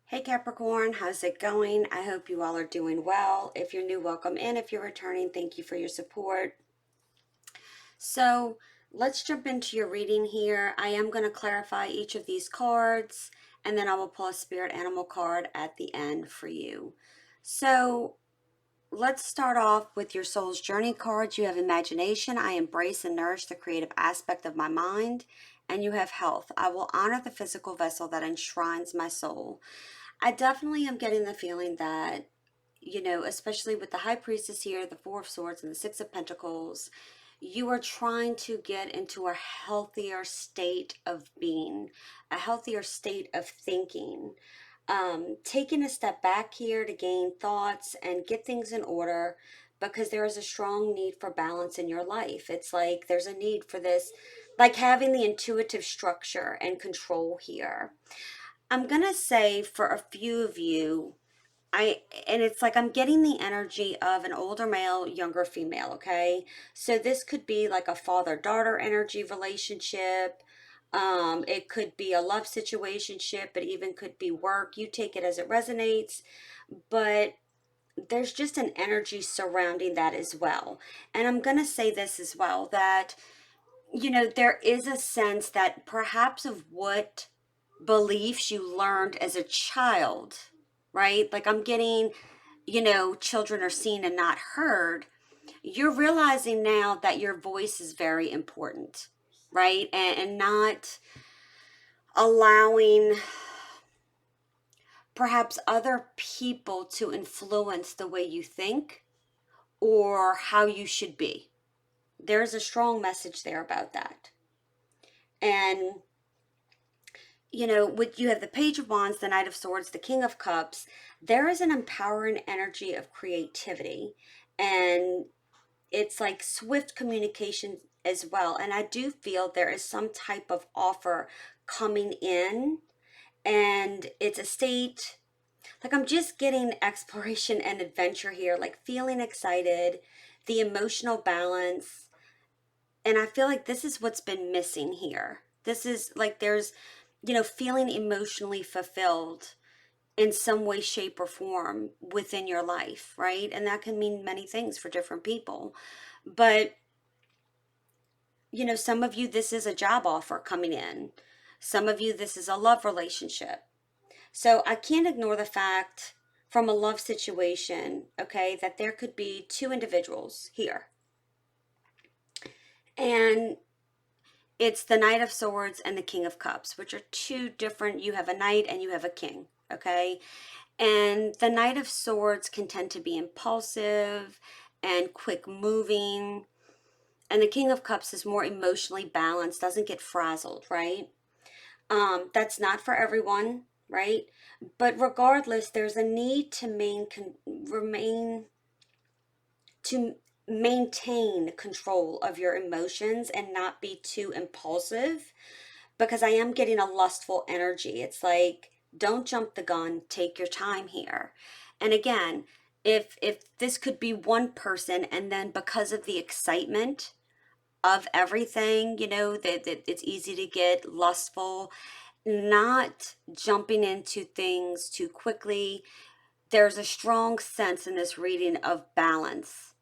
Hey Capricorn, how's it going? I hope you all are doing well. If you're new, welcome in. If you're returning, thank you for your support. So let's jump into your reading here. I am going to clarify each of these cards and then I will pull a spirit animal card at the end for you. So let's start off with your soul's journey cards. You have imagination. I embrace and nourish the creative aspect of my mind. And you have health. I will honor the physical vessel that enshrines my soul. I definitely am getting the feeling that, especially with the High Priestess here, the Four of Swords, and the Six of Pentacles, you are trying to get into a healthier state of being, a healthier state of thinking. Taking a step back here to gain thoughts and get things in order because there is a strong need for balance in your life. It's like there's a need for this, like having the intuitive structure and control here. I'm gonna say for a few of you, and it's like I'm getting the energy of an older male, younger female, okay? So this could be like a father-daughter energy relationship. It could be a love situationship, it even could be work. You take it as it resonates, but there's just an energy surrounding that as well. And I'm gonna say this as well, that there is a sense that perhaps of what beliefs you learned as a child, right? Like I'm getting, children are seen and not heard. You're realizing now that your voice is very important, right? And not allowing perhaps other people to influence the way you think or how you should be. There's a strong message there about that. And with you have the Page of Wands, the Knight of Swords, the King of Cups, there is an empowering energy of creativity. And it's like swift communication as well. And I do feel there is some type of offer coming in, and it's a state, like I'm just getting exploration and adventure here, like feeling excited, the emotional balance. And I feel like this is what's been missing here. This is like there's, feeling emotionally fulfilled in some way, shape, or form within your life, right? And that can mean many things for different people. But, some of you, this is a job offer coming in. Some of you, this is a love relationship. So I can't ignore the fact from a love situation, okay, that there could be two individuals here. And it's the Knight of Swords and the King of Cups, which are two different, you have a knight and you have a king, okay? And the Knight of Swords can tend to be impulsive and quick moving. And the King of Cups is more emotionally balanced, doesn't get frazzled, right? That's not for everyone, right? But regardless, there's a need to remain to maintain control of your emotions and not be too impulsive, because I am getting a lustful energy. It's like, don't jump the gun, take your time here. And again, if this could be one person, and then because of the excitement of everything, that it's easy to get lustful, not jumping into things too quickly. There's a strong sense in this reading of balance,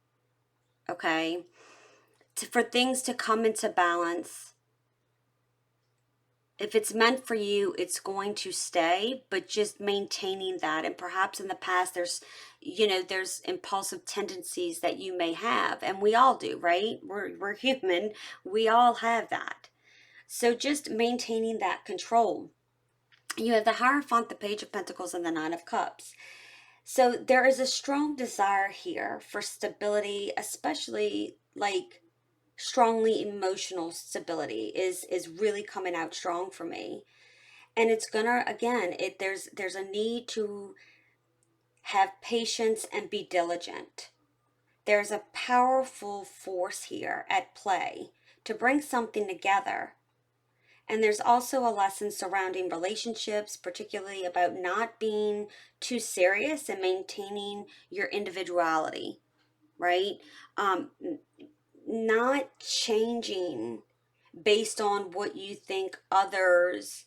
okay? For things to come into balance, if it's meant for you, it's going to stay, but just maintaining that. And perhaps in the past, there's impulsive tendencies that you may have, and we all do, right? We're human. We all have that. So just maintaining that control. You have the Hierophant, the Page of Pentacles, and the Nine of Cups. So there is a strong desire here for stability, especially like strongly emotional stability is really coming out strong for me. And it's gonna, again, there's a need to have patience and be diligent. There's a powerful force here at play to bring something together. And there's also a lesson surrounding relationships, particularly about not being too serious and maintaining your individuality, right? Um, not changing based on what you think others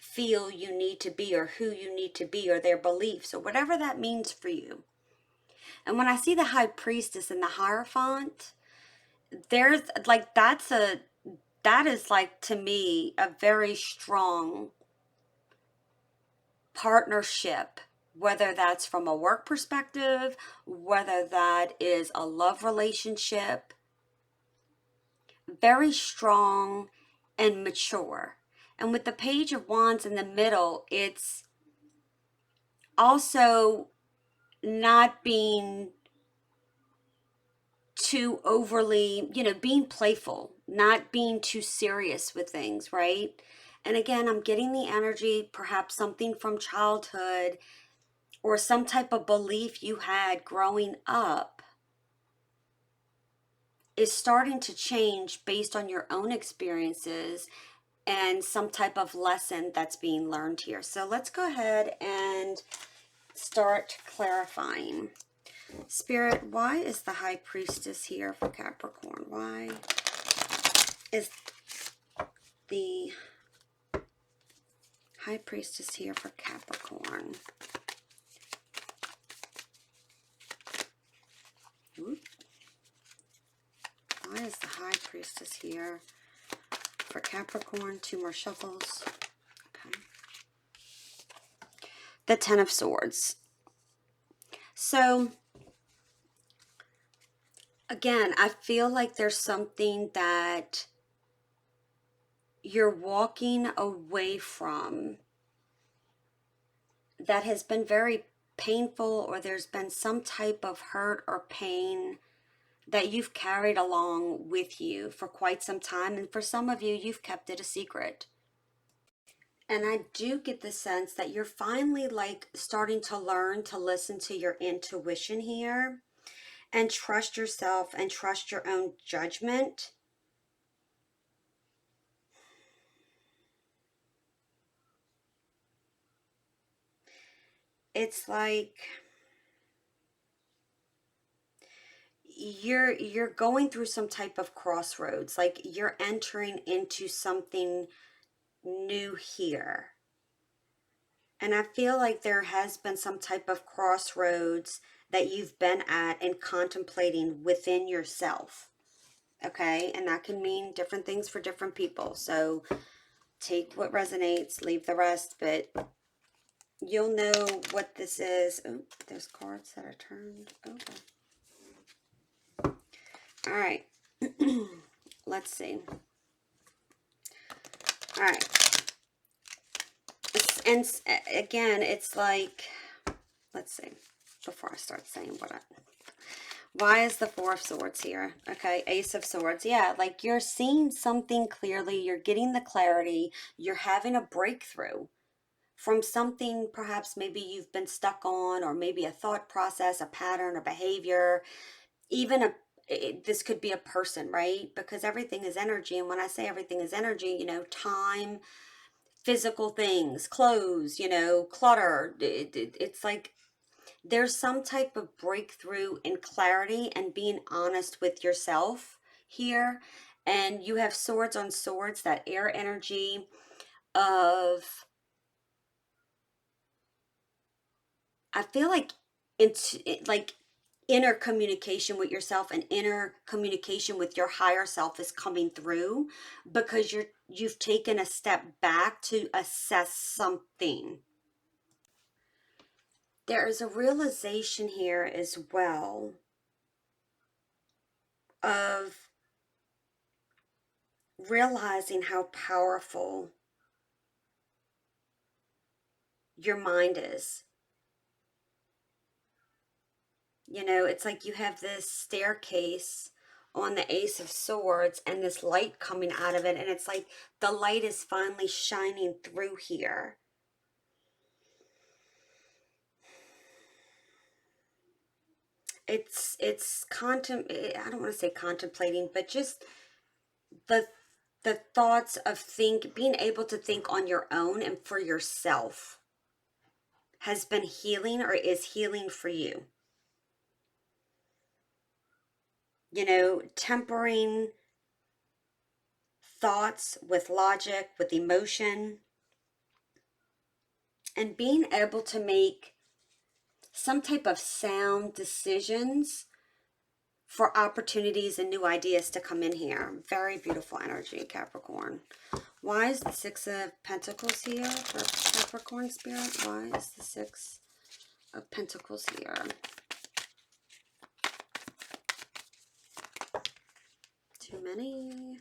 feel you need to be, or who you need to be, or their beliefs, or whatever that means for you. And when I see the High Priestess and the Hierophant, there's like, that is like, to me, a very strong partnership, whether that's from a work perspective, whether that is a love relationship, very strong and mature. And with the Page of Wands in the middle, it's also not being too overly, being playful, not being too serious with things, right? And again, I'm getting the energy, perhaps something from childhood or some type of belief you had growing up is starting to change based on your own experiences and some type of lesson that's being learned here. So let's go ahead and start clarifying. Spirit, why is the High Priestess here for Capricorn? Why is the High Priestess here for Capricorn? Why is the High Priestess here for Capricorn? Two more shuffles. Okay. The Ten of Swords. So, again, I feel like there's something that you're walking away from that has been very painful, or there's been some type of hurt or pain that you've carried along with you for quite some time. And for some of you, you've kept it a secret. And I do get the sense that you're finally like starting to learn to listen to your intuition here and trust yourself and trust your own judgment. It's like you're going through some type of crossroads, like you're entering into something new here. And I feel like there has been some type of crossroads that you've been at and contemplating within yourself. Okay? And that can mean different things for different people. So take what resonates, leave the rest, but you'll know what this is. Oh, there's cards that are turned over. All right. Let's see. All right. And again, it's like, let's see, before I start saying why is the Four of Swords here? Okay, Ace of Swords. Yeah, like you're seeing something clearly. You're getting the clarity. You're having a breakthrough from something perhaps maybe you've been stuck on, or maybe a thought process, a pattern, or behavior. Even this could be a person, right? Because everything is energy. And when I say everything is energy, time, physical things, clothes, clutter. It's like there's some type of breakthrough in clarity and being honest with yourself here. And you have swords on swords, that air energy of, I feel like it's like inner communication with yourself and inner communication with your higher self is coming through because you've taken a step back to assess something. There is a realization here as well of realizing how powerful your mind is. It's like you have this staircase on the Ace of Swords and this light coming out of it, and it's like the light is finally shining through here. I don't want to say contemplating, but just the the thoughts of being able to think on your own and for yourself has been healing, or is healing for you. Tempering thoughts with logic, with emotion, and being able to make some type of sound decisions for opportunities and new ideas to come in here. Very beautiful energy, Capricorn. Why is the Six of Pentacles here for Capricorn spirit? Why is the Six of Pentacles here? Too many.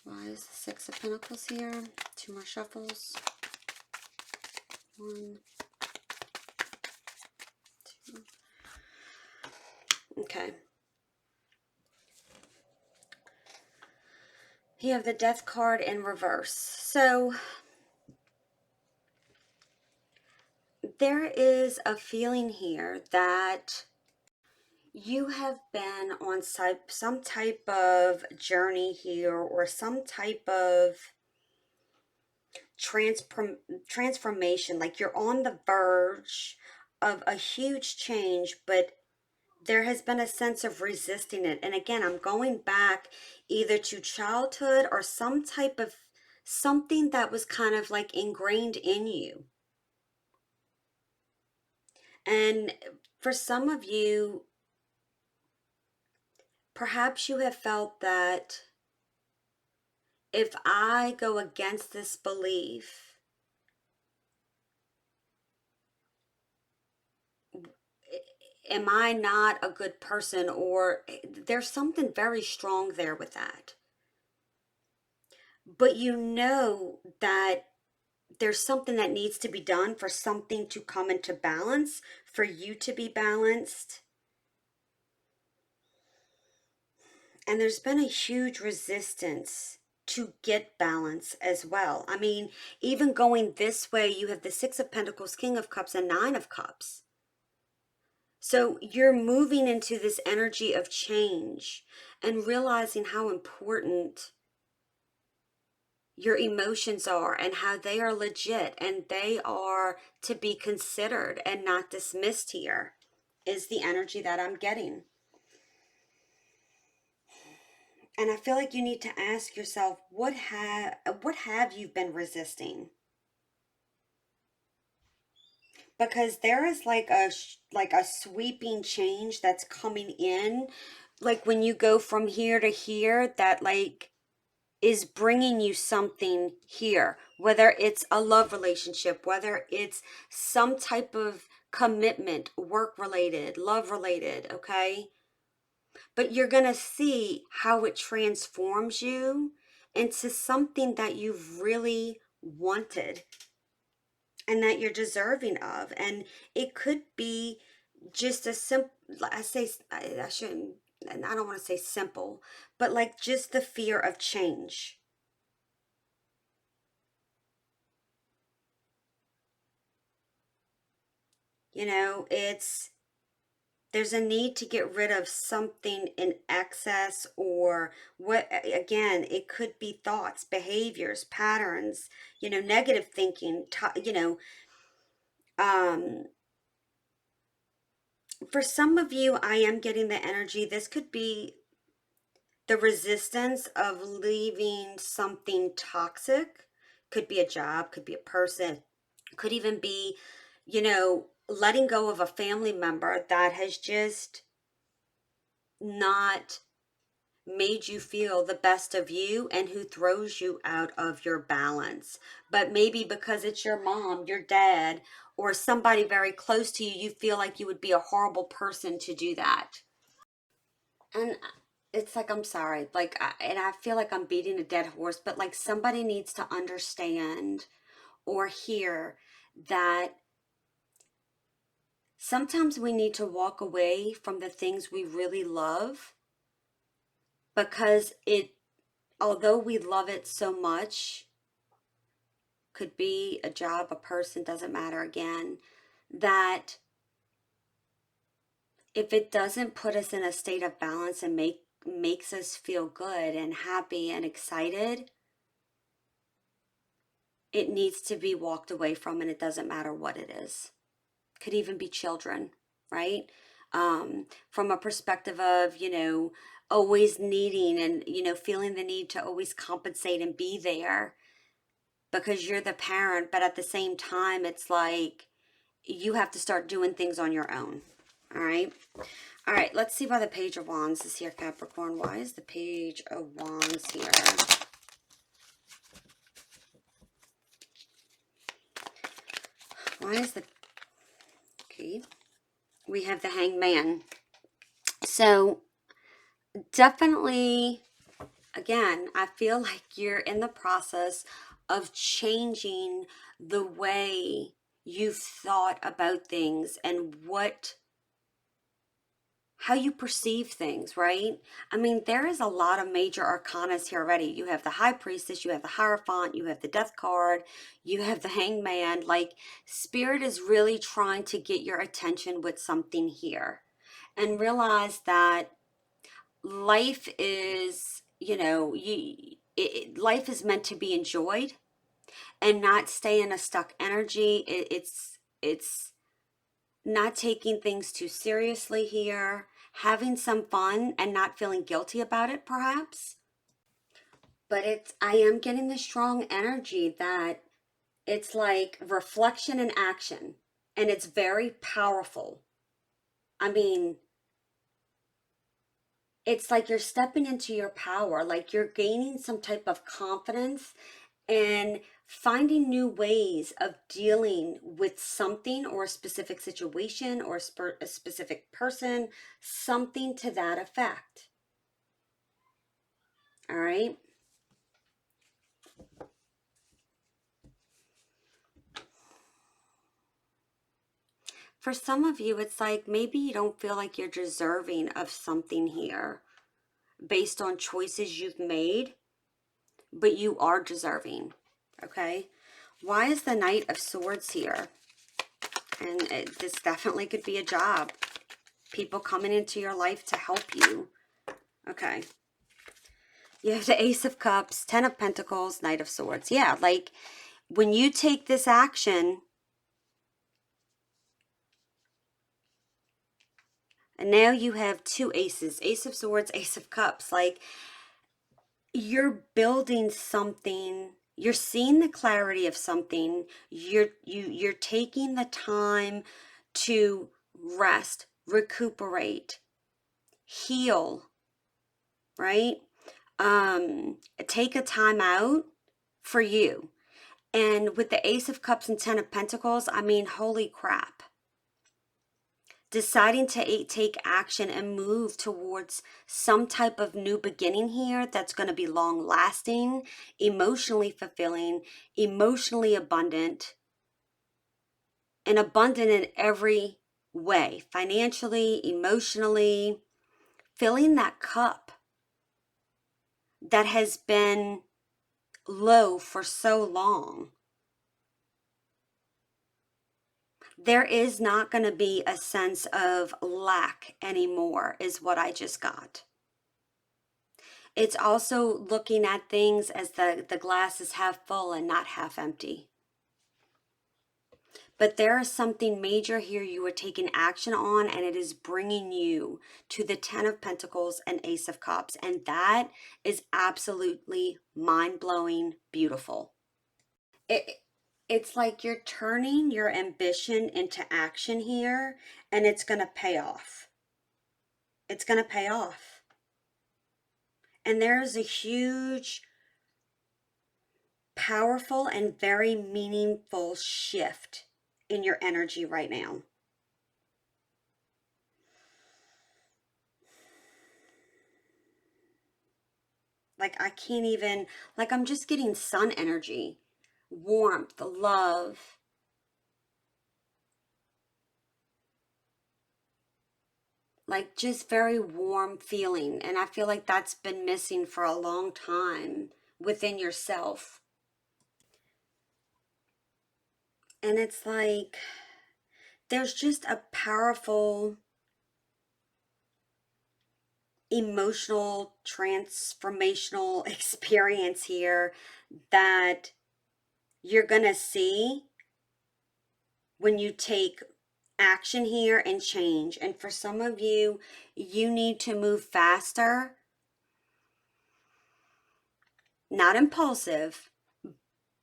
Why is the Six of Pentacles here? Two more shuffles. One, two. Okay. You have the Death card in reverse. So there is a feeling here that you have been on some type of journey here, or some type of transformation. Like you're on the verge of a huge change, but there has been a sense of resisting it. And again, I'm going back either to childhood or some type of something that was kind of like ingrained in you. And for some of you, perhaps you have felt that if I go against this belief, am I not a good person? Or there's something very strong there with that. But you know that there's something that needs to be done for something to come into balance, for you to be balanced. And there's been a huge resistance to get balance as well. I mean, even going this way, you have the Six of Pentacles, King of Cups, and Nine of Cups. So you're moving into this energy of change and realizing how important your emotions are and how they are legit and they are to be considered and not dismissed here, is the energy that I'm getting. And I feel like you need to ask yourself, what have you been resisting? Because there is like a sweeping change that's coming in, like when you go from here to here, that like is bringing you something here, whether it's a love relationship, whether it's some type of commitment, work related, love related, okay? But you're going to see how it transforms you into something that you've really wanted and that you're deserving of. And it could be just a simple, I shouldn't, and I don't want to say simple, but like just the fear of change. You know, there's a need to get rid of something in excess, or what, again, it could be thoughts, behaviors, patterns, you know, negative thinking, you know, um, for some of you, I am getting the energy. This could be the resistance of leaving something toxic. Could be a job, could be a person, could even be, you know, letting go of a family member that has just not made you feel the best of you and who throws you out of your balance. But maybe because it's your mom, your dad, or somebody very close to you, you feel like you would be a horrible person to do that. And it's like, I'm sorry, like, and I feel like I'm beating a dead horse, but like somebody needs to understand or hear that sometimes we need to walk away from the things we really love, because although we love it so much, could be a job, a person, doesn't matter, again, that if it doesn't put us in a state of balance and makes us feel good and happy and excited, it needs to be walked away from, and it doesn't matter what it is. Could even be children, right? From a perspective of, you know, always needing and, you know, feeling the need to always compensate and be there. because you're the parent, but at the same time, it's like you have to start doing things on your own. All right. All right. Let's see why the Page of Wands is here, Capricorn. Why is the Page of Wands here? Why is the... Okay. We have the Hanged Man. So definitely, again, I feel like you're in the process of changing the way you've thought about things and how you perceive things, right? I mean, there is a lot of major arcanas here already. You have the High Priestess, you have the Hierophant, you have the Death card, you have the Hanged Man. Like, Spirit is really trying to get your attention with something here. And realize that life is, life is meant to be enjoyed and not stay in a stuck energy. It's not taking things too seriously here, having some fun and not feeling guilty about it, perhaps. But I am getting the strong energy that it's like reflection and action, and it's very powerful. I mean, it's like you're stepping into your power, like you're gaining some type of confidence and finding new ways of dealing with something or a specific situation or a specific person, something to that effect. All right. For some of you, it's like maybe you don't feel like you're deserving of something here based on choices you've made, but you are deserving. Okay. Why is the Knight of Swords here? And this definitely could be a job. People coming into your life to help you. Okay. You have the Ace of Cups, Ten of Pentacles, Knight of Swords. Yeah, like when you take this action, and now you have two aces, Ace of Swords, Ace of Cups. Like, you're building something, you're seeing the clarity of something, you're taking the time to rest, recuperate, heal, right? Take a time out for you. And with the Ace of Cups and Ten of Pentacles, I mean, holy crap. Deciding to take action and move towards some type of new beginning here that's going to be long lasting, emotionally fulfilling, emotionally abundant, and abundant in every way, financially, emotionally, filling that cup that has been low for so long. There is not going to be a sense of lack anymore, is what I just got. It's also looking at things as the glass is half full and not half empty. But there is something major here you are taking action on, and it is bringing you to the Ten of Pentacles and Ace of Cups. And that is absolutely mind-blowing beautiful. It's like you're turning your ambition into action here, and it's going to pay off. It's going to pay off. And there's a huge, powerful, and very meaningful shift in your energy right now. Like, I can't even, like, I'm just getting sun energy, warmth, love. Like, just very warm feeling. And I feel like that's been missing for a long time within yourself. And it's like, there's just a powerful emotional transformational experience here that you're gonna see when you take action here and change. And for some of you, you need to move faster, not impulsive,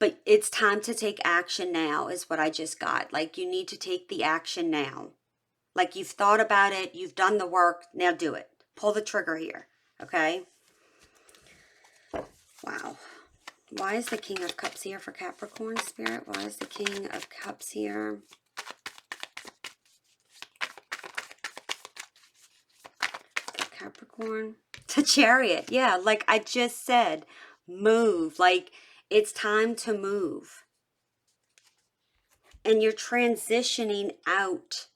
but it's time to take action now is what I just got. Like you need to take the action now. Like you've thought about it, you've done the work, now do it. Pull the trigger here, okay? Wow. Why is the King of Cups here for Capricorn, Spirit? Why is the King of Cups here? For Capricorn. The Chariot. Yeah, like I just said, move. Like it's time to move. And you're transitioning out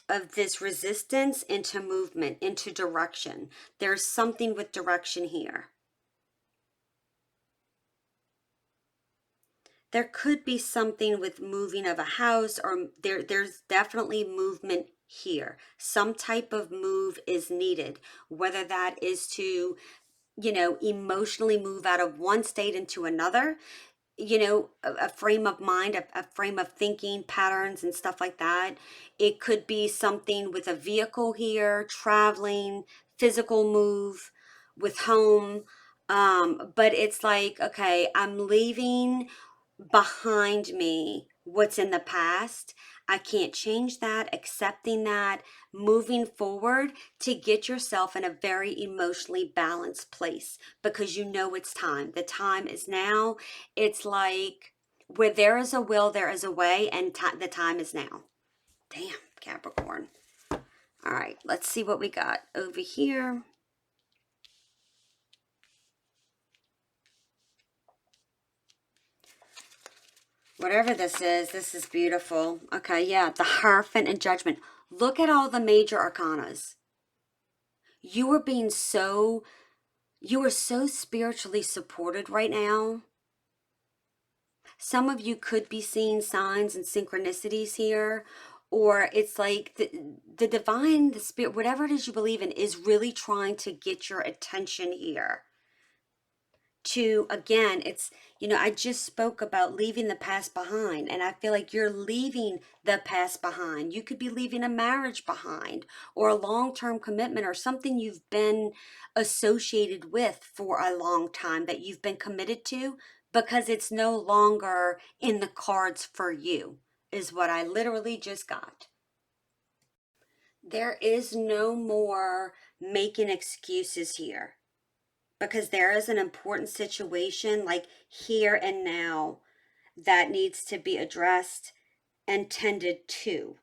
of this resistance into movement, into direction. There's something with direction here. There could be something with moving of a house, or there's definitely movement here. Some type of move is needed, whether that is to, emotionally move out of one state into another, a frame of mind, a frame of thinking patterns and stuff like that. It could be something with a vehicle here, traveling, physical move with home. But it's like, okay, I'm leaving behind me what's in the past. I can't change that, accepting that, moving forward to get yourself in a very emotionally balanced place because you know it's time. The time is now. It's like where there is a will, there is a way, and the time is now. Damn, Capricorn. All right, let's see what we got over here. Whatever this is beautiful. Okay, yeah, the Hierophant and Judgment. Look at all the major arcanas. You are so spiritually supported right now. Some of you could be seeing signs and synchronicities here, or it's like the divine, the spirit, whatever it is you believe in is really trying to get your attention here. To, again, it's, I just spoke about leaving the past behind, and I feel like you're leaving the past behind. You could be leaving a marriage behind, or a long-term commitment, or something you've been associated with for a long time that you've been committed to, because it's no longer in the cards for you, is what I literally just got. There is no more making excuses here, because there is an important situation like here and now that needs to be addressed and tended to.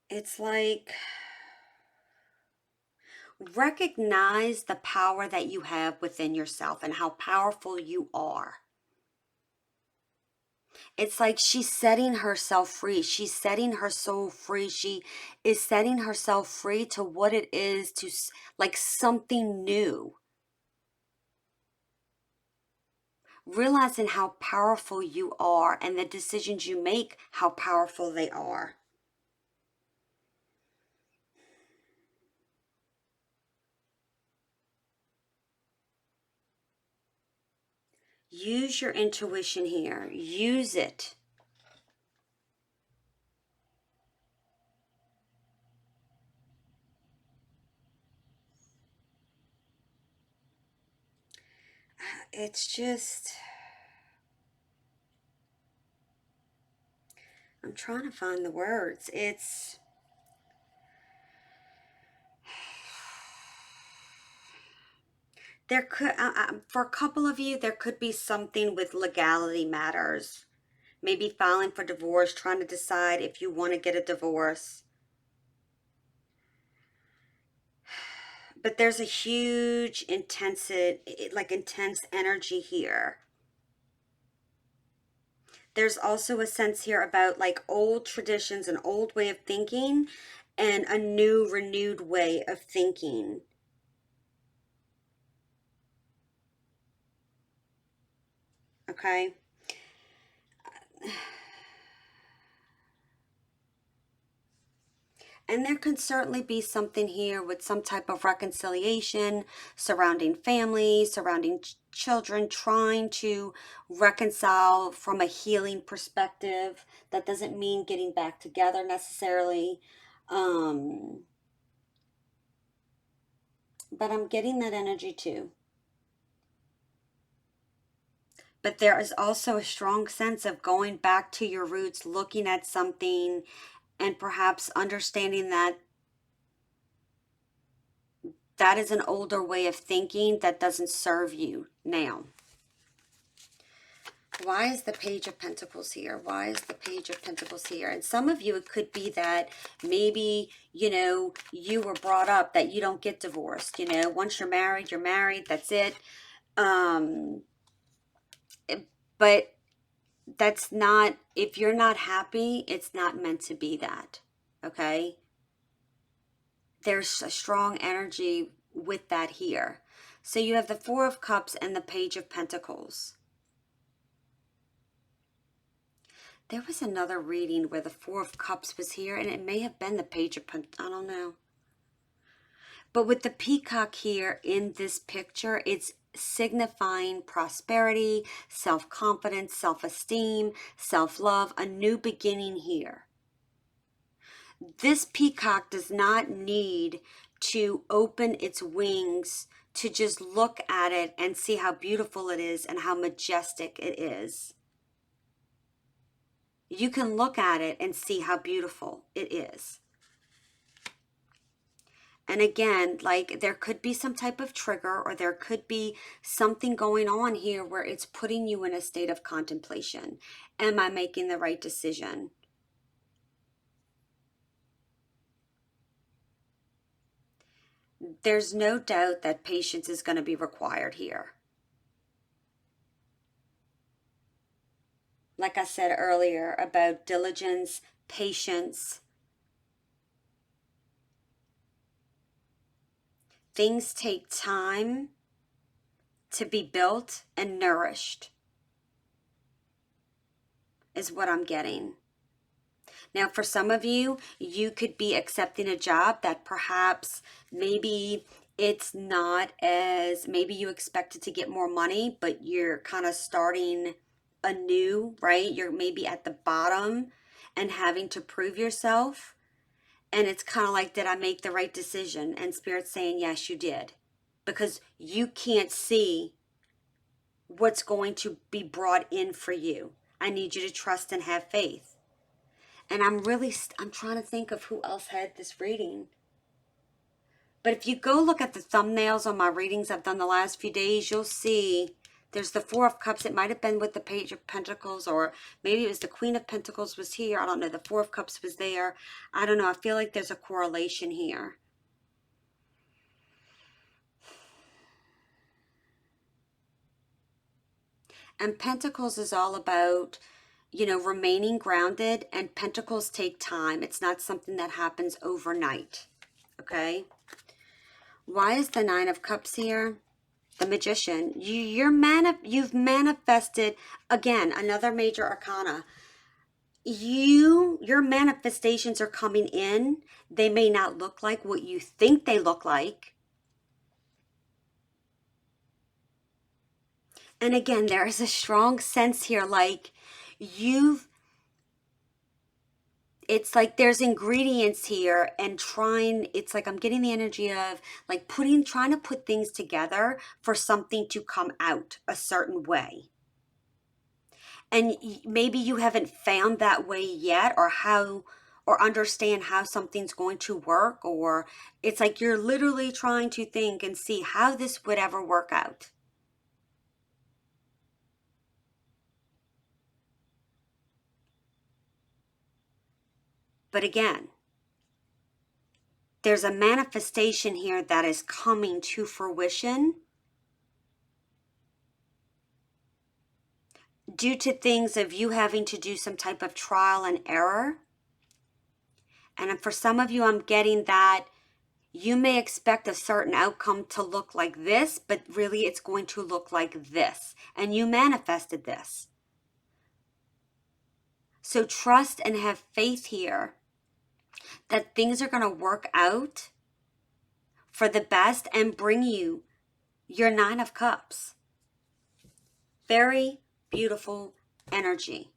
It's like recognize the power that you have within yourself and how powerful you are. It's like she's setting herself free. She's setting her soul free. She is setting herself free to what it is to, like, something new. Realizing how powerful you are and the decisions you make, how powerful they are. Use your intuition here. Use it. It's just, I'm trying to find the words. It's, there could, for a couple of you, there could be something with legality matters. Maybe filing for divorce, trying to decide if you want to get a divorce. But there's a huge intense energy here. There's also a sense here about like old traditions, an old way of thinking, and a new, renewed way of thinking. Okay? And there can certainly be something here with some type of reconciliation surrounding family, surrounding children, trying to reconcile from a healing perspective. That doesn't mean getting back together necessarily. Um, but I'm getting that energy too. But there is also a strong sense of going back to your roots, looking at something, and perhaps understanding that that is an older way of thinking that doesn't serve you now. Why is the Page of Pentacles here? Why is the Page of Pentacles here? And some of you, it could be that maybe, you know, you were brought up that you don't get divorced. You know, once you're married, that's it. Um, but that's not, if you're not happy, it's not meant to be that. Okay? There's a strong energy with that here. So you have the Four of Cups and the Page of Pentacles. There was another reading where the Four of Cups was here, and it may have been the Page of Pentacles. I don't know. But with the peacock here in this picture, it's signifying prosperity, self-confidence, self-esteem, self-love, a new beginning here. This peacock does not need to open its wings to just look at it and see how beautiful it is and how majestic it is. You can look at it and see how beautiful it is. And again, like there could be some type of trigger, or there could be something going on here where it's putting you in a state of contemplation. Am I making the right decision? There's no doubt that patience is going to be required here. Like I said earlier about diligence, patience. Things take time to be built and nourished, is what I'm getting. Now, for some of you, you could be accepting a job that perhaps maybe it's not as, maybe you expected to get more money, but you're kind of starting anew, right? You're maybe at the bottom and having to prove yourself. And it's kind of like, did I make the right decision? And Spirit's saying, yes, you did. Because you can't see what's going to be brought in for you. I need you to trust and have faith. And I'm trying to think of who else had this reading. But if you go look at the thumbnails on my readings I've done the last few days, you'll see there's the Four of Cups. It might have been with the Page of Pentacles, or maybe it was the Queen of Pentacles was here. I don't know. The Four of Cups was there. I don't know. I feel like there's a correlation here. And Pentacles is all about, you know, remaining grounded, and Pentacles take time. It's not something that happens overnight. Okay? Why is the Nine of Cups here? The Magician. You've manifested, again, another major arcana. Your manifestations are coming in. They may not look like what you think they look like. And again, there is a strong sense here, like it's like there's ingredients here, and it's like I'm getting the energy of like trying to put things together for something to come out a certain way. And maybe you haven't found that way yet, or understand how something's going to work, or it's like you're literally trying to think and see how this would ever work out. But again, there's a manifestation here that is coming to fruition due to things of you having to do some type of trial and error. And for some of you, I'm getting that you may expect a certain outcome to look like this, but really it's going to look like this. And you manifested this. So trust and have faith here that things are going to work out for the best and bring you your Nine of Cups. Very beautiful energy.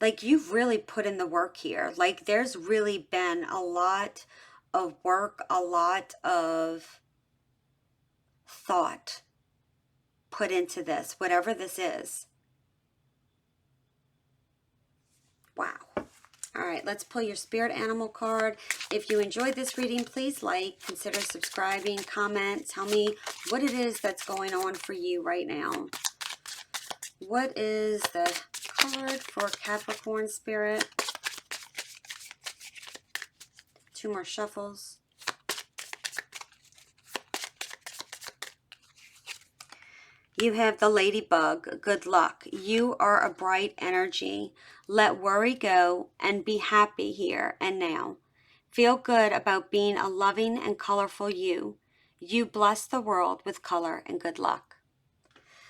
like you've really put in the work here. Like there's really been a lot of work, a lot of thought put into this, whatever this is. Wow. All right, let's pull your spirit animal card. If you enjoyed this reading, please consider subscribing, comment, tell me what it is that's going on for you right now. What is the card for Capricorn spirit? 2 more shuffles. You have the ladybug. Good luck. You are a bright energy. Let worry go and be happy here and now. Feel good about being a loving and colorful you. You bless the world with color and good luck.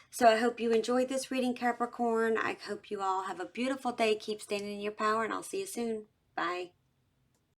So I hope you enjoyed this reading, Capricorn. I hope you all have a beautiful day. Keep standing in your power, and I'll see you soon. Bye.